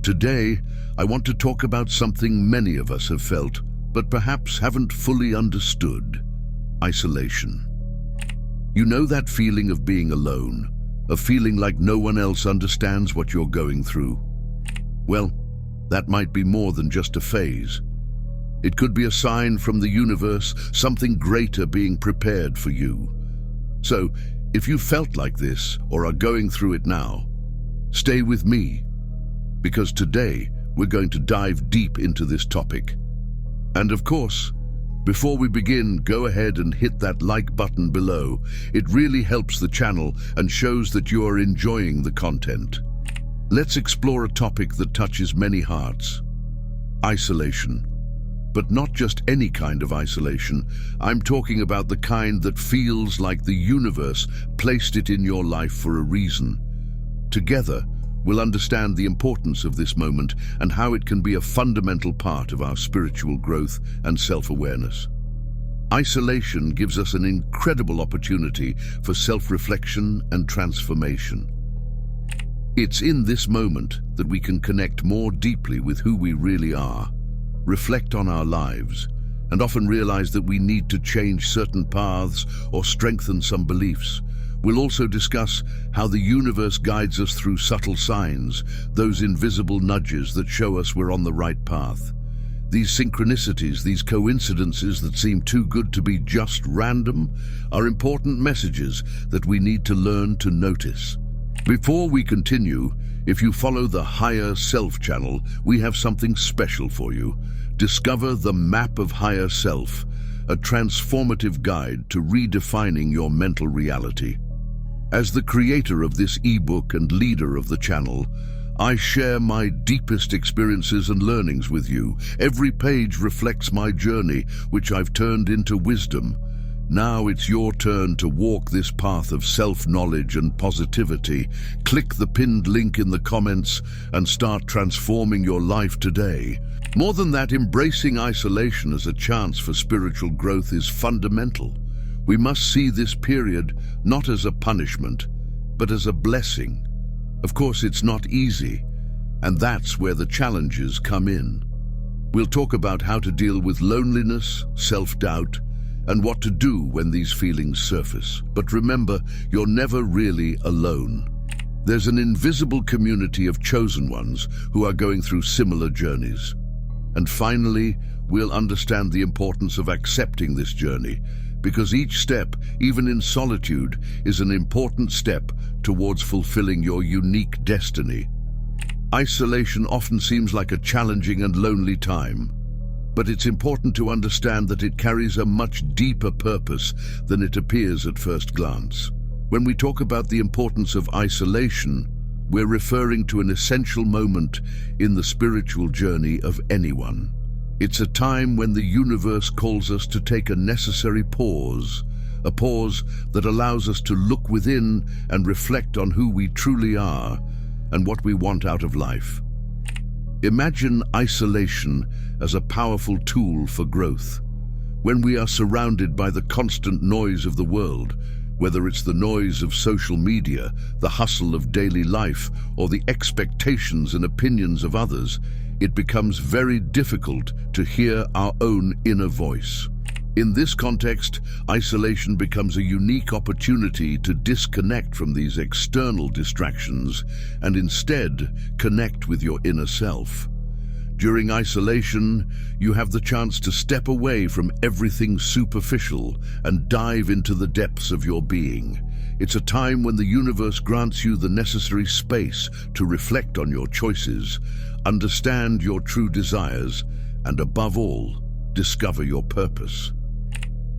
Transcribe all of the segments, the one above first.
Today, I want to talk about something many of us have felt, but perhaps haven't fully understood: isolation. You know that feeling of being alone, of feeling like no one else understands what you're going through? Well, that might be more than just a phase. It could be a sign from the universe, something greater being prepared for you. So, if you felt like this or are going through it now, stay with me, because today we're going to dive deep into this topic. And of course, before we begin, go ahead and hit that like button below. It really helps the channel and shows that you are enjoying the content. Let's explore a topic that touches many hearts: isolation. But not just any kind of isolation. I'm talking about the kind that feels like the universe placed it in your life for a reason. Together, we'll understand the importance of this moment and how it can be a fundamental part of our spiritual growth and self-awareness. Isolation gives us an incredible opportunity for self-reflection and transformation. It's in this moment that we can connect more deeply with who we really are, reflect on our lives, and often realize that we need to change certain paths or strengthen some beliefs. We'll also discuss how the universe guides us through subtle signs, those invisible nudges that show us we're on the right path. These synchronicities, these coincidences that seem too good to be just random, are important messages that we need to learn to notice. Before we continue, if you follow the Higher Self channel, we have something special for you. Discover the Map of Higher Self, a transformative guide to redefining your mental reality. As the creator of this ebook and leader of the channel, I share my deepest experiences and learnings with you. Every page reflects my journey, which I've turned into wisdom. Now it's your turn to walk this path of self-knowledge and positivity. Click the pinned link in the comments and start transforming your life today. More than that, embracing isolation as a chance for spiritual growth is fundamental. We must see this period not as a punishment, but as a blessing. Of course, it's not easy, and that's where the challenges come in. We'll talk about how to deal with loneliness, self-doubt, and what to do when these feelings surface. But remember, you're never really alone. There's an invisible community of chosen ones who are going through similar journeys. And finally, we'll understand the importance of accepting this journey, because each step, even in solitude, is an important step towards fulfilling your unique destiny. Isolation often seems like a challenging and lonely time, but it's important to understand that it carries a much deeper purpose than it appears at first glance. When we talk about the importance of isolation, we're referring to an essential moment in the spiritual journey of anyone. It's a time when the universe calls us to take a necessary pause, a pause that allows us to look within and reflect on who we truly are and what we want out of life. Imagine isolation as a powerful tool for growth. When we are surrounded by the constant noise of the world, whether it's the noise of social media, the hustle of daily life, or the expectations and opinions of others, it becomes very difficult to hear our own inner voice. In this context, isolation becomes a unique opportunity to disconnect from these external distractions and instead connect with your inner self. During isolation, you have the chance to step away from everything superficial and dive into the depths of your being. It's a time when the universe grants you the necessary space to reflect on your choices, understand your true desires, and above all, discover your purpose.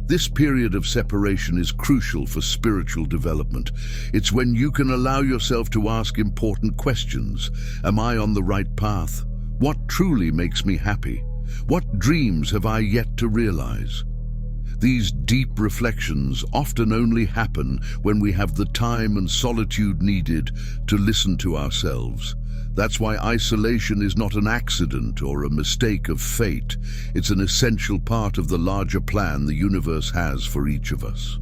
This period of separation is crucial for spiritual development. It's when you can allow yourself to ask important questions. Am I on the right path? What truly makes me happy? What dreams have I yet to realize? These deep reflections often only happen when we have the time and solitude needed to listen to ourselves. That's why isolation is not an accident or a mistake of fate. It's an essential part of the larger plan the universe has for each of us.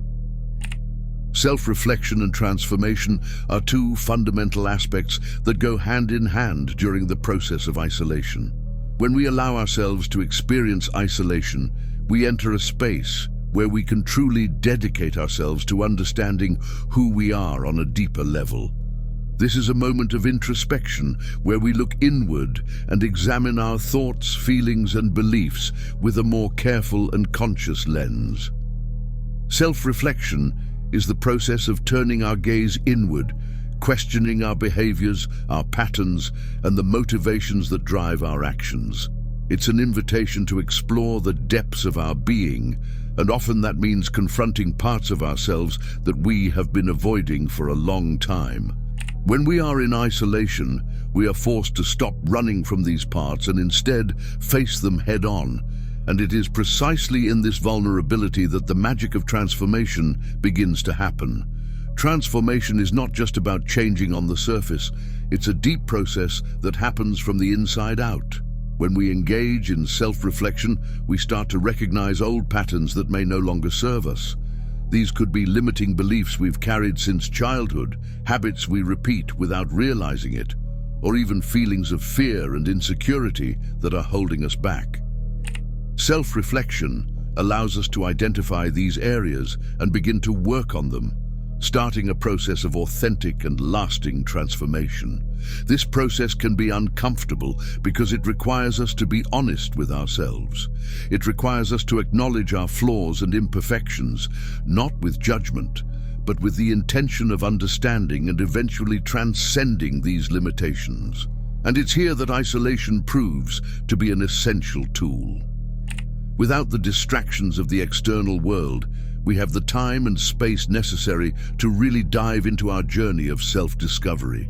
Self-reflection and transformation are two fundamental aspects that go hand in hand during the process of isolation. When we allow ourselves to experience isolation, we enter a space where we can truly dedicate ourselves to understanding who we are on a deeper level. This is a moment of introspection where we look inward and examine our thoughts, feelings, and beliefs with a more careful and conscious lens. Self-reflection is the process of turning our gaze inward, questioning our behaviors, our patterns, and the motivations that drive our actions. It's an invitation to explore the depths of our being, and often that means confronting parts of ourselves that we have been avoiding for a long time. When we are in isolation, we are forced to stop running from these parts and instead face them head-on. And it is precisely in this vulnerability that the magic of transformation begins to happen. Transformation is not just about changing on the surface, it's a deep process that happens from the inside out. When we engage in self-reflection, we start to recognize old patterns that may no longer serve us. These could be limiting beliefs we've carried since childhood, habits we repeat without realizing it, or even feelings of fear and insecurity that are holding us back. Self-reflection allows us to identify these areas and begin to work on them, starting a process of authentic and lasting transformation. This process can be uncomfortable because it requires us to be honest with ourselves. It requires us to acknowledge our flaws and imperfections, not with judgment, but with the intention of understanding and eventually transcending these limitations. And it's here that isolation proves to be an essential tool. Without the distractions of the external world, we have the time and space necessary to really dive into our journey of self-discovery.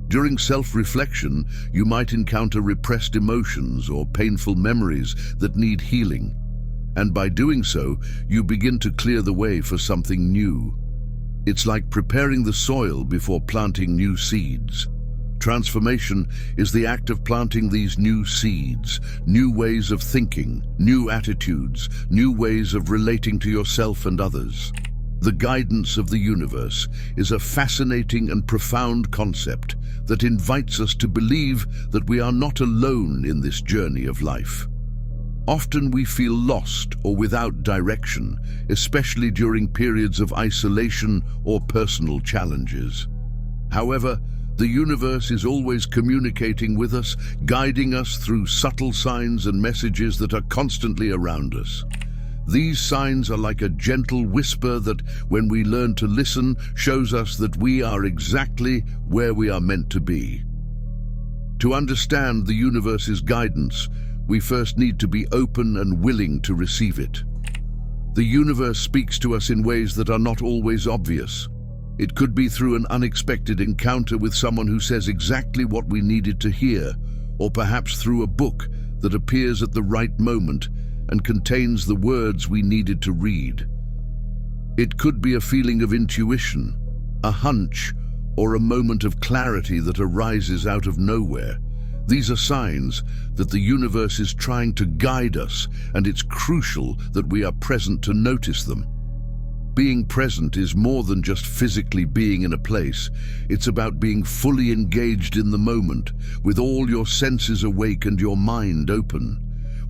During self-reflection, you might encounter repressed emotions or painful memories that need healing. And by doing so, you begin to clear the way for something new. It's like preparing the soil before planting new seeds. Transformation is the act of planting these new seeds, new ways of thinking, new attitudes, new ways of relating to yourself and others. The guidance of the universe is a fascinating and profound concept that invites us to believe that we are not alone in this journey of life. Often we feel lost or without direction, especially during periods of isolation or personal challenges. However, the universe is always communicating with us, guiding us through subtle signs and messages that are constantly around us. These signs are like a gentle whisper that, when we learn to listen, shows us that we are exactly where we are meant to be. To understand the universe's guidance, we first need to be open and willing to receive it. The universe speaks to us in ways that are not always obvious. It could be through an unexpected encounter with someone who says exactly what we needed to hear, or perhaps through a book that appears at the right moment and contains the words we needed to read. It could be a feeling of intuition, a hunch, or a moment of clarity that arises out of nowhere. These are signs that the universe is trying to guide us, and it's crucial that we are present to notice them. Being present is more than just physically being in a place. It's about being fully engaged in the moment, with all your senses awake and your mind open.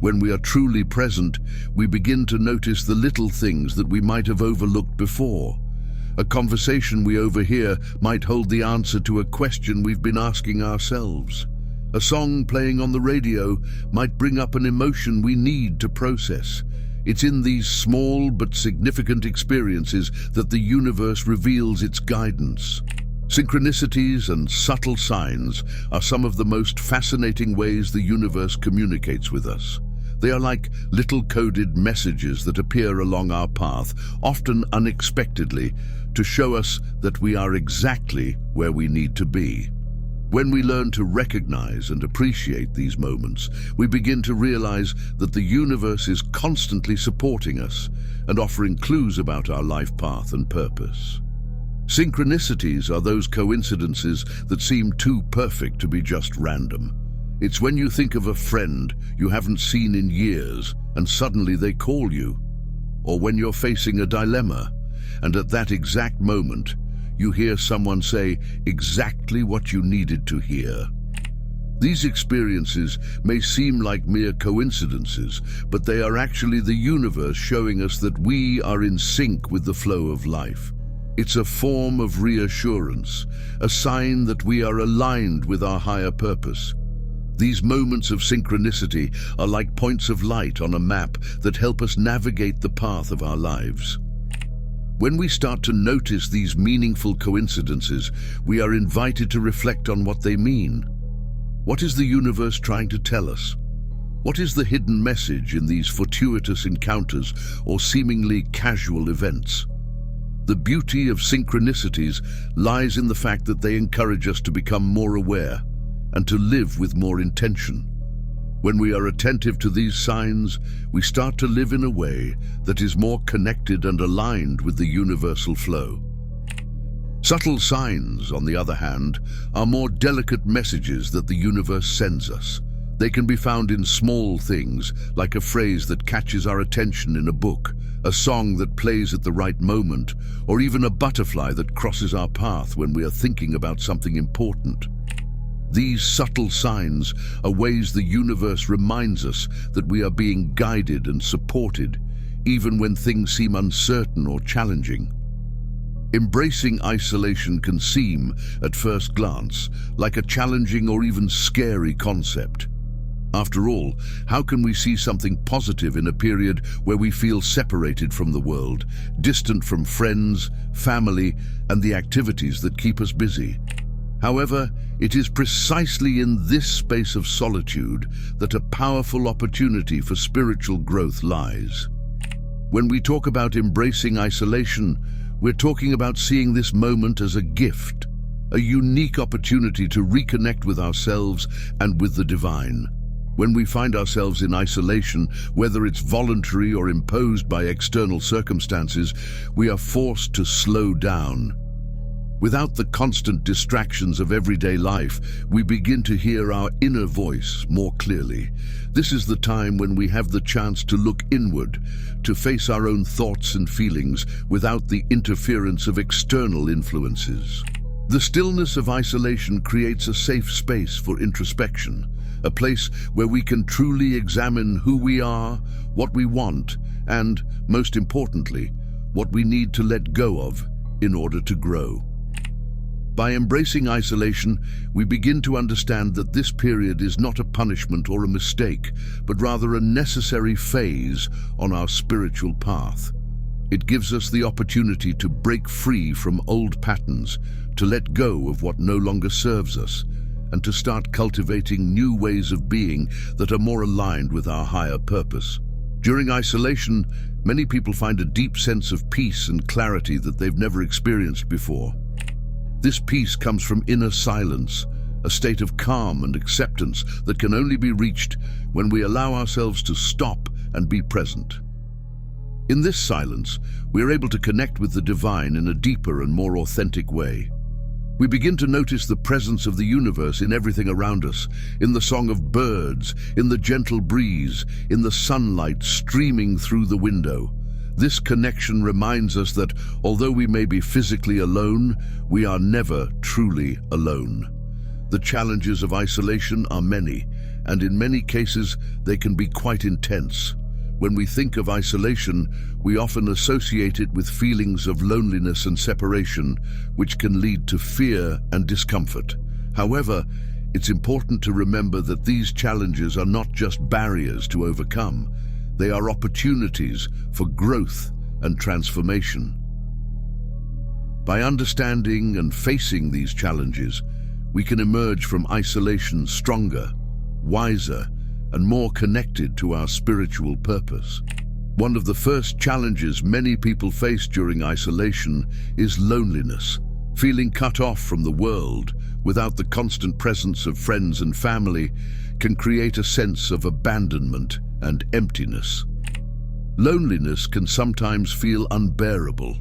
When we are truly present, we begin to notice the little things that we might have overlooked before. A conversation we overhear might hold the answer to a question we've been asking ourselves. A song playing on the radio might bring up an emotion we need to process. It's in these small but significant experiences that the universe reveals its guidance. Synchronicities and subtle signs are some of the most fascinating ways the universe communicates with us. They are like little coded messages that appear along our path, often unexpectedly, to show us that we are exactly where we need to be. When we learn to recognize and appreciate these moments, we begin to realize that the universe is constantly supporting us and offering clues about our life path and purpose. Synchronicities are those coincidences that seem too perfect to be just random. It's when you think of a friend you haven't seen in years and suddenly they call you, or when you're facing a dilemma and at that exact moment, you hear someone say exactly what you needed to hear. These experiences may seem like mere coincidences, but they are actually the universe showing us that we are in sync with the flow of life. It's a form of reassurance, a sign that we are aligned with our higher purpose. These moments of synchronicity are like points of light on a map that help us navigate the path of our lives. When we start to notice these meaningful coincidences, we are invited to reflect on what they mean. What is the universe trying to tell us? What is the hidden message in these fortuitous encounters or seemingly casual events? The beauty of synchronicities lies in the fact that they encourage us to become more aware and to live with more intention. When we are attentive to these signs, we start to live in a way that is more connected and aligned with the universal flow. Subtle signs, on the other hand, are more delicate messages that the universe sends us. They can be found in small things, like a phrase that catches our attention in a book, a song that plays at the right moment, or even a butterfly that crosses our path when we are thinking about something important. These subtle signs are ways the universe reminds us that we are being guided and supported, even when things seem uncertain or challenging. Embracing isolation can seem, at first glance, like a challenging or even scary concept. After all, how can we see something positive in a period where we feel separated from the world, distant from friends, family, and the activities that keep us busy? However, it is precisely in this space of solitude that a powerful opportunity for spiritual growth lies. When we talk about embracing isolation, we're talking about seeing this moment as a gift, a unique opportunity to reconnect with ourselves and with the divine. When we find ourselves in isolation, whether it's voluntary or imposed by external circumstances, we are forced to slow down. Without the constant distractions of everyday life, we begin to hear our inner voice more clearly. This is the time when we have the chance to look inward, to face our own thoughts and feelings without the interference of external influences. The stillness of isolation creates a safe space for introspection, a place where we can truly examine who we are, what we want, and, most importantly, what we need to let go of in order to grow. By embracing isolation, we begin to understand that this period is not a punishment or a mistake, but rather a necessary phase on our spiritual path. It gives us the opportunity to break free from old patterns, to let go of what no longer serves us, and to start cultivating new ways of being that are more aligned with our higher purpose. During isolation, many people find a deep sense of peace and clarity that they've never experienced before. This peace comes from inner silence, a state of calm and acceptance that can only be reached when we allow ourselves to stop and be present. In this silence, we are able to connect with the divine in a deeper and more authentic way. We begin to notice the presence of the universe in everything around us, in the song of birds, in the gentle breeze, in the sunlight streaming through the window. This connection reminds us that, although we may be physically alone, we are never truly alone. The challenges of isolation are many, and in many cases, they can be quite intense. When we think of isolation, we often associate it with feelings of loneliness and separation, which can lead to fear and discomfort. However, it's important to remember that these challenges are not just barriers to overcome. They are opportunities for growth and transformation. By understanding and facing these challenges, we can emerge from isolation stronger, wiser, and more connected to our spiritual purpose. One of the first challenges many people face during isolation is loneliness. Feeling cut off from the world, without the constant presence of friends and family, can create a sense of abandonment and emptiness. Loneliness can sometimes feel unbearable,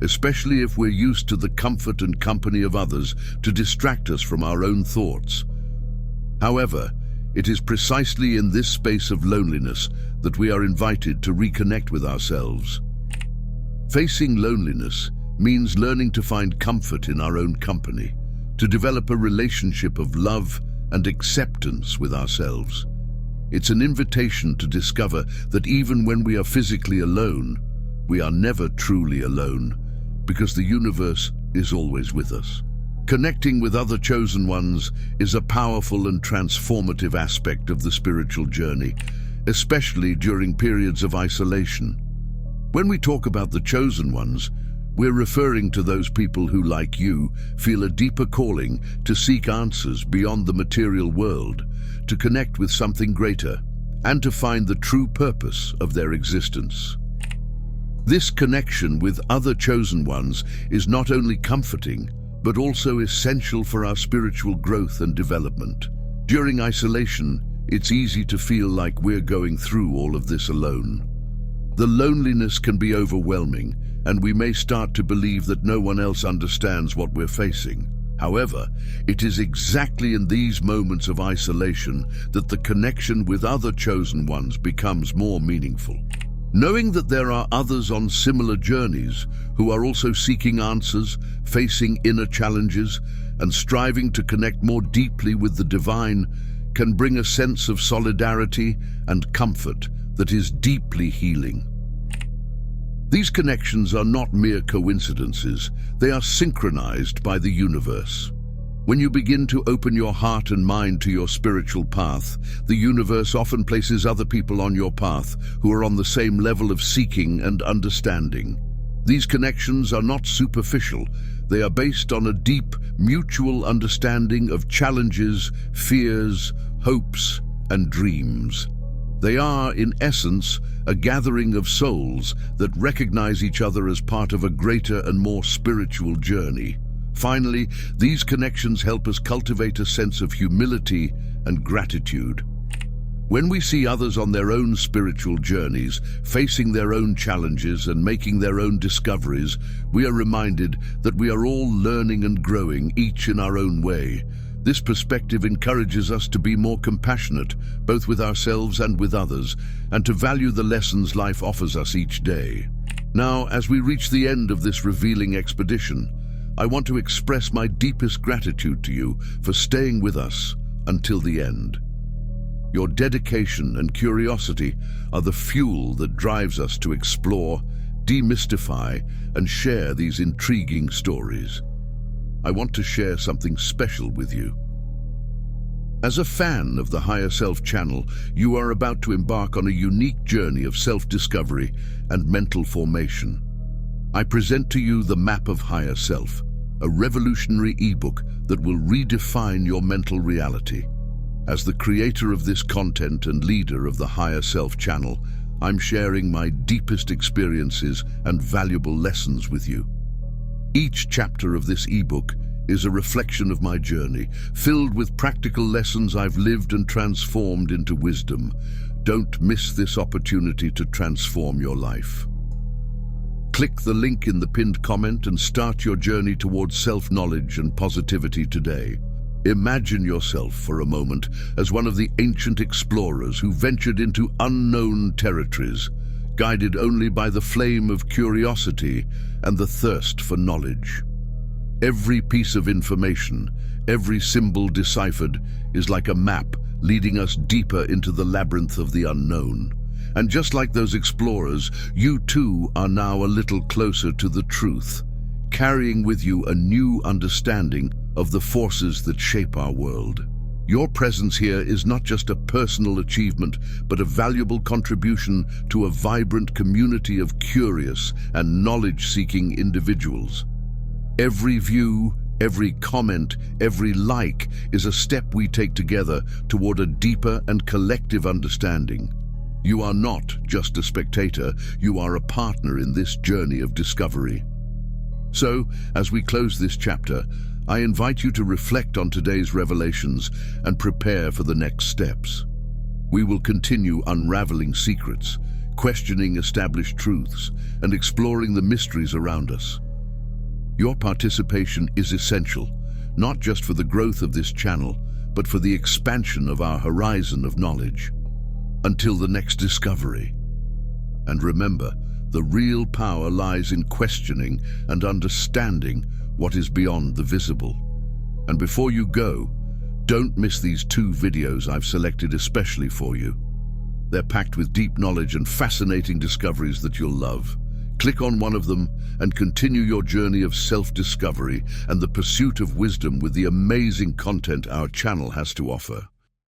especially if we're used to the comfort and company of others to distract us from our own thoughts. However, it is precisely in this space of loneliness that we are invited to reconnect with ourselves. Facing loneliness means learning to find comfort in our own company, to develop a relationship of love and acceptance with ourselves. It's an invitation to discover that even when we are physically alone, we are never truly alone, because the universe is always with us. Connecting with other chosen ones is a powerful and transformative aspect of the spiritual journey, especially during periods of isolation. When we talk about the chosen ones, we're referring to those people who, like you, feel a deeper calling to seek answers beyond the material world, to connect with something greater, and to find the true purpose of their existence. This connection with other chosen ones is not only comforting, but also essential for our spiritual growth and development. During isolation, it's easy to feel like we're going through all of this alone. The loneliness can be overwhelming, and we may start to believe that no one else understands what we're facing. However, it is exactly in these moments of isolation that the connection with other chosen ones becomes more meaningful. Knowing that there are others on similar journeys who are also seeking answers, facing inner challenges, and striving to connect more deeply with the divine can bring a sense of solidarity and comfort that is deeply healing. These connections are not mere coincidences, they are synchronized by the universe. When you begin to open your heart and mind to your spiritual path, the universe often places other people on your path who are on the same level of seeking and understanding. These connections are not superficial, they are based on a deep, mutual understanding of challenges, fears, hopes, and dreams. They are, in essence, a gathering of souls that recognize each other as part of a greater and more spiritual journey. Finally, these connections help us cultivate a sense of humility and gratitude. When we see others on their own spiritual journeys, facing their own challenges and making their own discoveries, we are reminded that we are all learning and growing, each in our own way. This perspective encourages us to be more compassionate, both with ourselves and with others, and to value the lessons life offers us each day. Now, as we reach the end of this revealing expedition, I want to express my deepest gratitude to you for staying with us until the end. Your dedication and curiosity are the fuel that drives us to explore, demystify, and share these intriguing stories. I want to share something special with you. As a fan of the Higher Self channel, you are about to embark on a unique journey of self-discovery and mental formation. I present to you the Map of Higher Self, a revolutionary ebook that will redefine your mental reality. As the creator of this content and leader of the Higher Self channel, I'm sharing my deepest experiences and valuable lessons with you. Each chapter of this ebook is a reflection of my journey, filled with practical lessons I've lived and transformed into wisdom. Don't miss this opportunity to transform your life. Click the link in the pinned comment and start your journey towards self-knowledge and positivity today. Imagine yourself for a moment as one of the ancient explorers who ventured into unknown territories, guided only by the flame of curiosity and the thirst for knowledge. Every piece of information, every symbol deciphered, is like a map leading us deeper into the labyrinth of the unknown. And just like those explorers, you too are now a little closer to the truth, carrying with you a new understanding of the forces that shape our world. Your presence here is not just a personal achievement, but a valuable contribution to a vibrant community of curious and knowledge-seeking individuals. Every view, every comment, every like is a step we take together toward a deeper and collective understanding. You are not just a spectator, you are a partner in this journey of discovery. So, as we close this chapter, I invite you to reflect on today's revelations and prepare for the next steps. We will continue unraveling secrets, questioning established truths, and exploring the mysteries around us. Your participation is essential, not just for the growth of this channel, but for the expansion of our horizon of knowledge. Until the next discovery. And remember, The real power lies in questioning and understanding what is beyond the visible. And before you go, don't miss these 2 videos I've selected especially for you. They're packed with deep knowledge and fascinating discoveries that you'll love. Click on one of them and continue your journey of self-discovery and the pursuit of wisdom with the amazing content our channel has to offer.